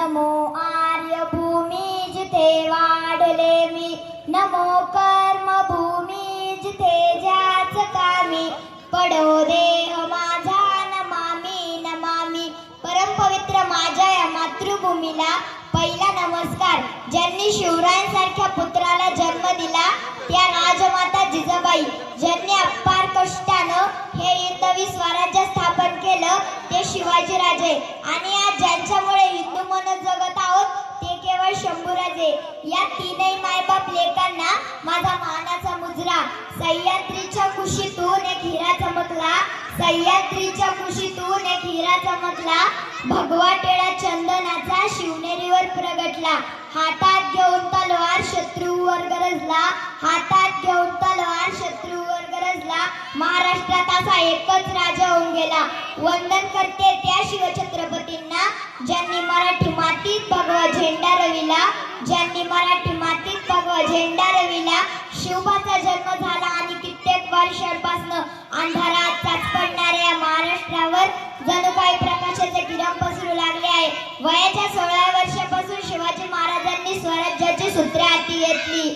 नमो आर्यभूमी जिथे वाढले मी, नमो कर्मभूमी जिथे ज्याच कामी, पडो देह माझा नमामि नमामि. परमपवित्र माझ्या या मातृभूमीला पहिला नमस्कार. ज्यांनी शिवरायांसारख्या पुत्राला जन्म दिला त्या राजमाता जिजाबाई, ज्यांनी अपार कष्टानं हे हिंदवी स्वराज्य स्थापन केलं ते शिवाजीराजे, आणि आज ज्यांच्यामुळे हिंदू म्हणून जगत आहोत ते केवळ शंभूराजे. या तीनही मायबाप लेकांना माझा मानाचा मुजरा. सह्याद्रीच्या कुशीतून एक हिरा चमकला, सह्याद्रीच्या कुशीतून एक हिरा चमकला, भगवा टेळा चंदनाचा शिवनेरीवर प्रगटला. हातात घेऊन तलवार शत्रूवर गरजला, हातात घेऊन तलवार शत्रूवर गरजला. महाराष्ट्रात असा एकच राजा होऊन गेला. वंदन करते त्या शिवछत्रपतींना ज्यांनी मराठी मातीत भगवा झेंडा रविला, ज्यांनी मराठी मातीत भगवा झेंडा रविला. शिवबाचा जन्म झाला आणि कित्येक वर्षांपासून अंधारात चाचपडणाऱ्या महाराष्ट्रावर जणू काही प्रकाशाचे किरण पसरू लागले आहे. वयाच्या 16 वर्षापासून शिवाजी महाराजांनी स्वराज्याची सूत्रे हाती घेतली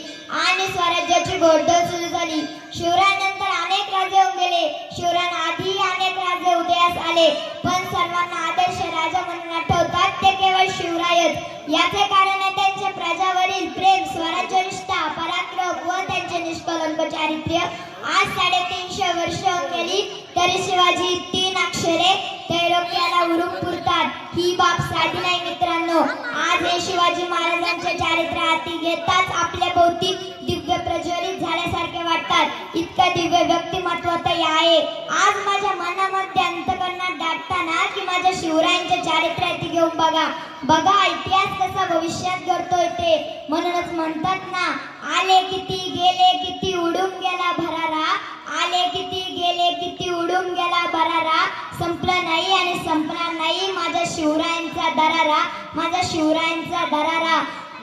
आणि स्वराज्याची घोडदौड सुरू झाली. शिवरायांनंतर अनेक राजे होऊन गेले, शिवरायांआधी अनेक राजे उदयास आले, पण सर्वांना आदर्श राजा म्हणून आठवतात ते केवळ शिवरायच. याचे कारण आहे त्यांचे प्रजावरील प्रेम, स्वराज्यनिष्ठा, पराक्रम व त्यांचे निष्कलंक चारित्र्य. आज 350 वर्ष होऊन गेली तरी शिवाजी 3 अक्षरे त्रैलोक्याला उरूम पुरतात. ही बाब साधी नाही मित्रांनो. आज हे शिवाजी महाराजांचे चारित्र्य हाती घेताच आपल्या भोवती दिव्य प्रज्वलित झाल्यासारखे वाटतात. इतकं दिव्य व्यक्तिमत्व तर आहे. आज माझ्या मनामध्ये अंतकरणात दाटताना की माझ्या शिवरायांचे चारित्र्य हाती घेऊन बघा बघा इतिहास कसा भविष्यात घडतोय ते. म्हणूनच म्हणतात ना, आले किती गेले किती उडून गेला भरारा, आले किती गेले किती उडून गेला भरारा. संपला नाही आणि संपणार नाही माझ्या शिवरायांचा दरारा, माझ्या शिवरायांचा दरारा.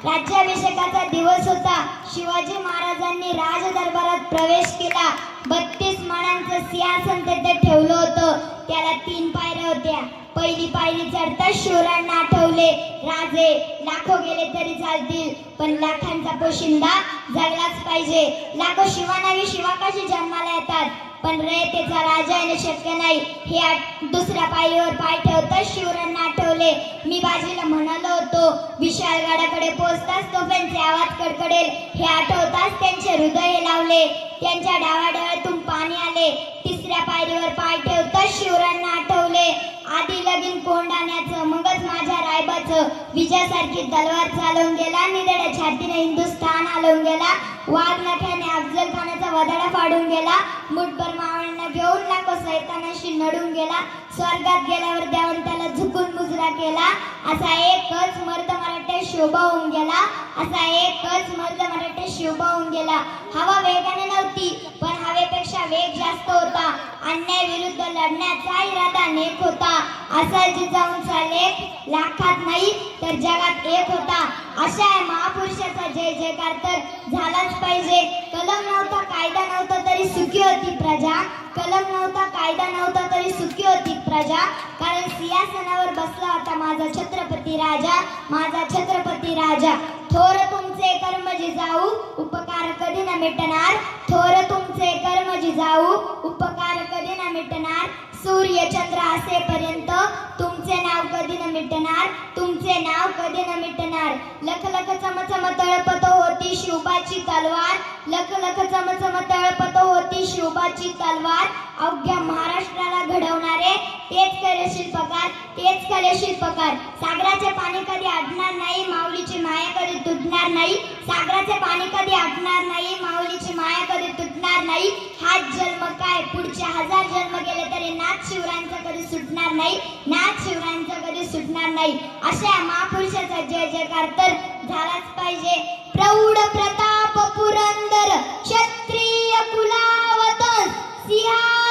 राज्याभिषेकाचा दिवस होता. शिवाजी महाराजांनी राजदरबारात प्रवेश केला. 32 माळांचं सिंहासन तेथे ठेवलं होतं. त्याला 3 पायऱ्या होत्या. पहिली पायरी चढताच शिवरायांना आठवले, राजे लाखो गेले तरी चालतील पण लाखांचा पोशिंदा जगलाच पाहिजे. लाखो शिवानावी शिवाकाशी जन्माला येतात पण रयतेचा राजा येणे शक्य नाही. हे दुसऱ्या पायरीवर पाय ठेवताच शिवरायांना आठवले, मी बाजीला म्हणालो होतो विशाळगडाकडे पोहोचताच तोफांचे आवाज कडकडेल. हे आठवताच त्यांचे हृदय लावले, त्यांच्या डावाडोळ्यातून पाणी आले. तिसऱ्या पायरीवर पाय ठेवताच शिवरायांना आठवले, आधी लगीन कोंडाण्याचं मगच माझ्या रायबाचं. विजयासारखी तलवार चालवून गेला, निधड्या छातीने हिंदुस्थान हलवून गेला. वाघ नख्याने अफजल खानाचा वधाडा फाडून गेला. मुठभर मावळ्यांना घेऊन लाखो सैतानाशी नडून गेला. स्वर्गात गेल्यावर देवंताला झुकून मुजरा केला. असा एकच मर्द मराठे शोभा होऊन गेला, असा एकच मर्द मराठे शोभा होऊन गेला. हवा वेगाने नव्हती पण हवेपेक्षा वेग जास्त होता. अन्याय विरुद्ध लढण्याचा इरादा नेक होता. असा जिजाऊंचा लेख लाखात नाही तर जगात एक होता. अशा महापुरुषाचा जय जयकार तर झालाच पाहिजे. कलम नव्हता, कायदा नव्हता तरी सुखी होती प्रजा. कलम नव्हता, कायदा नव्हता तरी सुखी होती प्रजा. कारण सिंहासनावर बसला होता माझा छत्रपती राजा, माझा छत्रपती राजा. थोर तुमचे कर्म जिजाऊ, उपकार कधी न मिटणार. थोर तुमचे कर्म जिजाऊ, उपकार कधी न मिटणार. सूर्य चंद्र असेपर्यंत तुमचे नाव कधी न मिटणार, तुमचे नाव कधी न मिटणार. लख लख चमचम तळपत होती शिवबाची तलवार, लख लख चमचम तळपत होती शिवबाची तलवार. अवघ्या महाराष्ट्राला घडवणारे तेच खरे शिल्पकार, तेच खरे शिल्पकार. सागराचे पाणी कधी आटणार नाही, माऊलीची माया कधी तुटणार नाही. सागराचे पाणी कधी आटणार नाही, माऊलीची माया कधी तुटणार नाही. हाच जन्म काय पुढचे 1000 जन्म गेले तरी नाथ शिवरायांचा कधी सुटणार नाही, नाथ शिवरायांचा कधी सुटणार नाही. अशा महापुरुषाचा जय जयकार तर झालाच पाहिजे. प्रौढ प्रताप पुरंदर क्षत्रिय कुलावतंस सिंहा